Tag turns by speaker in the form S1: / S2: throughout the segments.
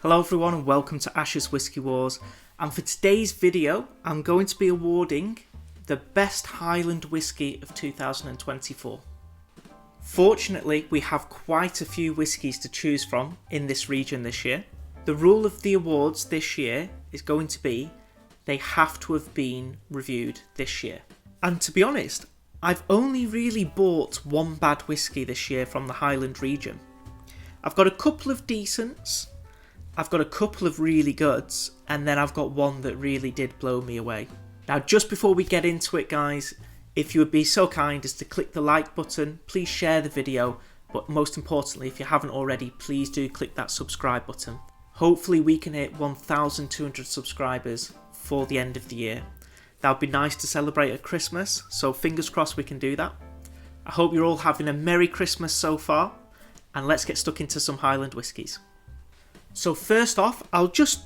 S1: Hello everyone and welcome to Ash's Whisky Wars, and for today's video I'm going to be awarding the best Highland whisky of 2024. Fortunately we have quite a few whiskies to choose from in this region this year. The rule of the awards this year is going to be they have to have been reviewed this year. And to be honest, I've only really bought one bad whisky this year from the Highland region. I've got a couple of decents, I've got a couple of really goods, and then I've got one that really did blow me away. Now just before we get into it guys, if you would be so kind as to click the like button, please share the video, but most importantly if you haven't already, please do click that subscribe button. Hopefully we can hit 1,200 subscribers for the end of the year. That would be nice to celebrate at Christmas, so fingers crossed we can do that. I hope you're all having a Merry Christmas so far, and let's get stuck into some Highland whiskies. So first off, I'll just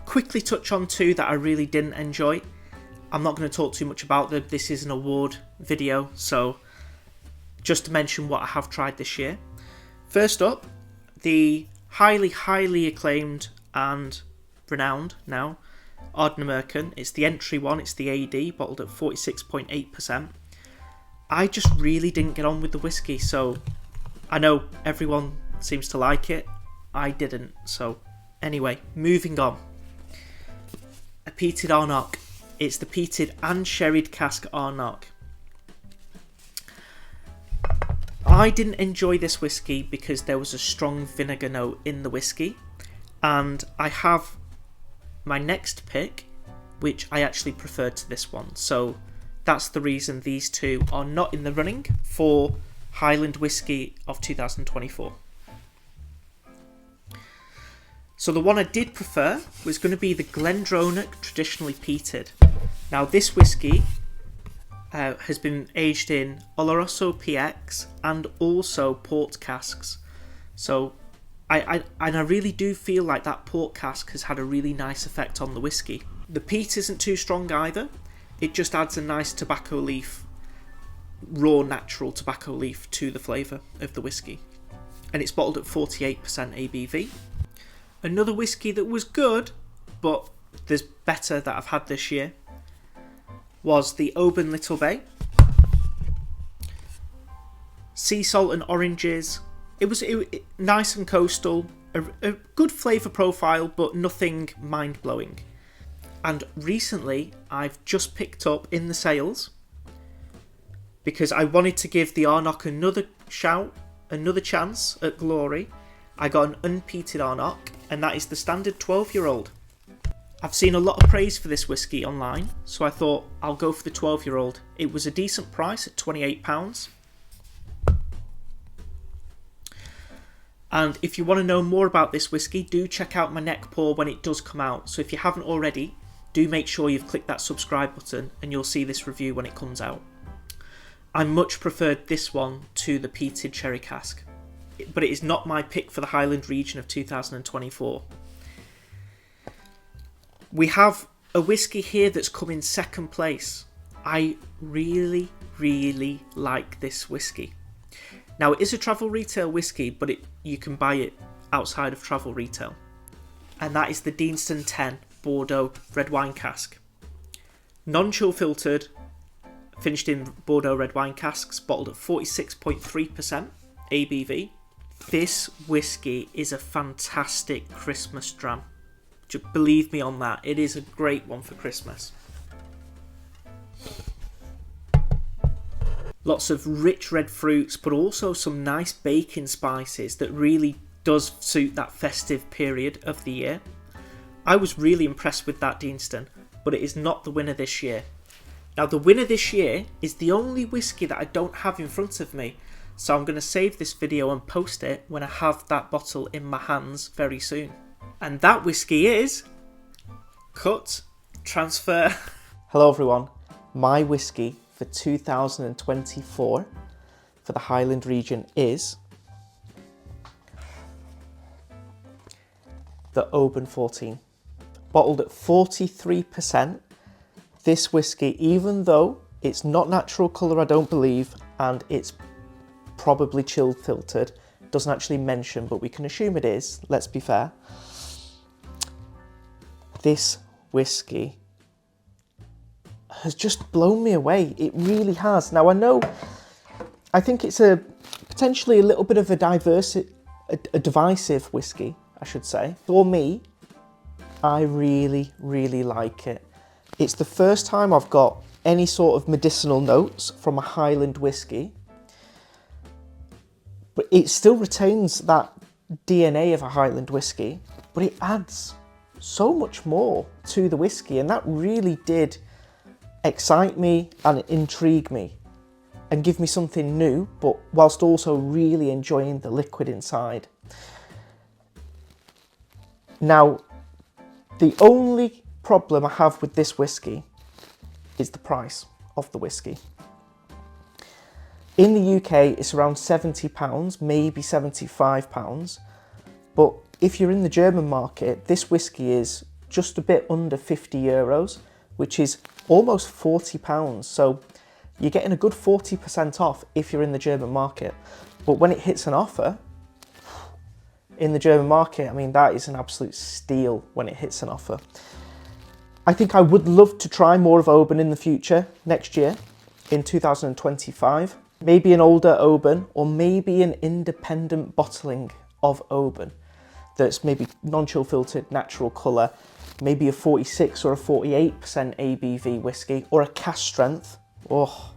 S1: quickly touch on two that I really didn't enjoy. I'm not going to talk too much about them, this is an award video, so just to mention what I have tried this year. First up, the highly acclaimed and renowned now Ardnamurchan. It's the entry one, it's the AD, bottled at 46.8%. I just really didn't get on with the whisky, so I know everyone seems to like it. I didn't, so anyway, moving on. A peated Arnock. It's the peated and sherried cask Arnock. I didn't enjoy this whisky because there was a strong vinegar note in the whisky, and I have my next pick which I actually preferred to this one, so that's the reason these two are not in the running for Highland Whisky of 2024. So the one I did prefer was going to be the Glendronach Traditionally Peated. Now this whisky has been aged in Oloroso PX and also port casks. So I really do feel like that port cask has had a really nice effect on the whisky. The peat isn't too strong either. It just adds a nice tobacco leaf, raw natural tobacco leaf to the flavour of the whisky. And it's bottled at 48% ABV. Another whisky that was good, but there's better that I've had this year, was the Oban Little Bay. Sea salt and oranges. It was nice and coastal, a good flavour profile, but nothing mind-blowing. And recently, I've just picked up in the sales, because I wanted to give the Arnock another shout, another chance at glory. I got an unpeated Arnock, and that is the standard 12-year-old. I've seen a lot of praise for this whisky online, so I thought I'll go for the 12-year-old. It was a decent price at £28. And if you want to know more about this whisky, do check out my neck pour when it does come out. So if you haven't already, do make sure you've clicked that subscribe button and you'll see this review when it comes out. I much preferred this one to the peated sherry cask, but it is not my pick for the Highland region of 2024. We have a whisky here that's come in second place. I really like this whisky. Now it is a travel retail whisky, but you can buy it outside of travel retail. And that is the Deanston 10 Bordeaux red wine cask. Non-chill filtered, finished in Bordeaux red wine casks, bottled at 46.3% ABV. This whisky is a fantastic Christmas dram. Just believe me on that, it is a great one for Christmas. Lots of rich red fruits, but also some nice baking spices that really does suit that festive period of the year. I was really impressed with that Deanston, but it is not the winner this year. Now the winner this year is the only whisky that I don't have in front of me, so I'm going to save this video and post it when I have that bottle in my hands very soon. And that whisky is Cut Transfer. Hello everyone, my whisky for 2024 for the Highland region is the Oban 14, bottled at 43%. This whisky, even though it's not natural colour I don't believe, and it's probably chill filtered, doesn't actually mention, but we can assume it is, let's be fair. this whiskey has just blown me away. It really has. Now I think it's potentially a little bit of a divisive whiskey, I should say. For me, I really, really like it. It's the first time I've got any sort of medicinal notes from a Highland whiskey, but it still retains that DNA of a Highland whiskey, but it adds so much more to the whiskey, and that really did excite me and intrigue me and give me something new, but whilst also really enjoying the liquid inside. Now, the only problem I have with this whiskey is the price of the whiskey. In the UK, it's around £70, maybe £75, but if you're in the German market, this whiskey is just a bit under €50, which is almost £40. So you're getting a good 40% off if you're in the German market. But when it hits an offer in the German market, I mean, that is an absolute steal when it hits an offer. I think I would love to try more of Oban in the future, next year, in 2025. Maybe an older Oban, or maybe an independent bottling of Oban that's maybe non-chill filtered, natural colour, maybe a 46 or a 48% ABV whiskey, or a cask strength. Oh,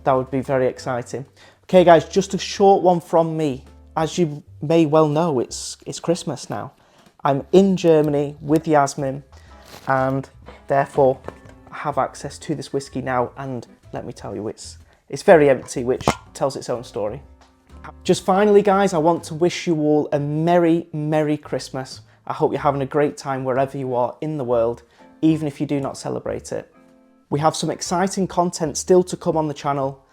S1: that would be very exciting. Okay guys, just a short one from me. As you may well know, it's Christmas now. I'm in Germany with Yasmin, and therefore I have access to this whiskey now, and let me tell you, it's very empty, which tells its own story. Just finally guys, I want to wish you all a Merry Christmas. I hope you're having a great time wherever you are in the world, even if you do not celebrate it. We have some exciting content still to come on the channel,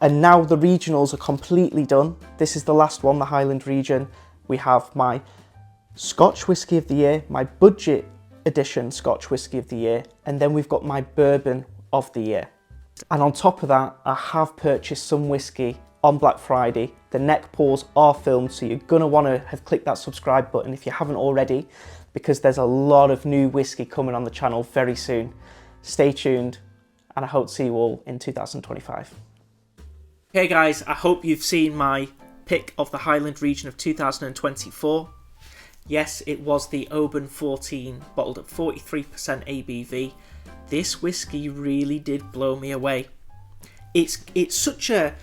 S1: and now the regionals are completely done. This is the last one, the Highland region. We have my Scotch Whisky of the Year, my budget edition Scotch Whisky of the Year, and then we've got my Bourbon of the Year. And on top of that, I have purchased some whiskey on Black Friday. The neck pours are filmed, so you're gonna wanna have clicked that subscribe button if you haven't already, because there's a lot of new whiskey coming on the channel very soon. Stay tuned, and I hope to see you all in 2025. Okay guys, I hope you've seen my pick of the Highland region of 2024. Yes, it was the Oban 14, bottled at 43% ABV. This whiskey really did blow me away. It's such a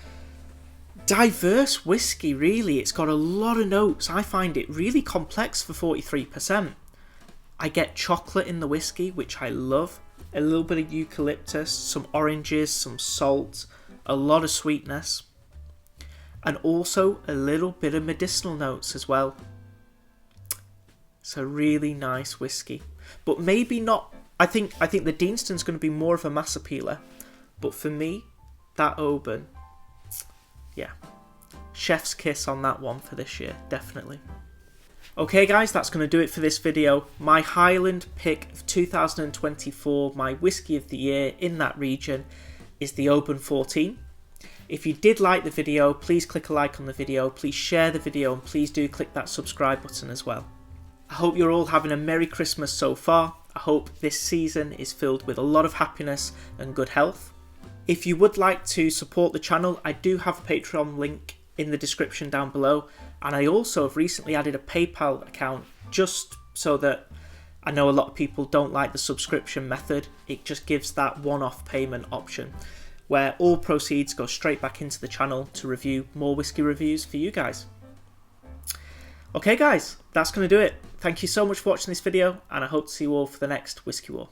S1: diverse whiskey, really. It's got a lot of notes. I find it really complex for 43%. I get chocolate in the whiskey, which I love. A little bit of eucalyptus, some oranges, some salt, a lot of sweetness, and also a little bit of medicinal notes as well. It's a really nice whiskey, but maybe not. I think the Deanston's going to be more of a mass appealer, but for me, that Oban, yeah, chef's kiss on that one for this year, definitely. Okay guys, that's going to do it for this video. My Highland pick of 2024, my whiskey of the year in that region, is the Oban 14. If you did like the video, please click a like on the video, please share the video, and please do click that subscribe button as well. I hope you're all having a Merry Christmas so far. I hope this season is filled with a lot of happiness and good health. If you would like to support the channel, I do have a Patreon link in the description down below, and I also have recently added a PayPal account just so that I know a lot of people don't like the subscription method. It just gives that one-off payment option where all proceeds go straight back into the channel to review more whiskey reviews for you guys. Okay guys, that's going to do it. Thank you so much for watching this video, and I hope to see you all for the next Whiskey War.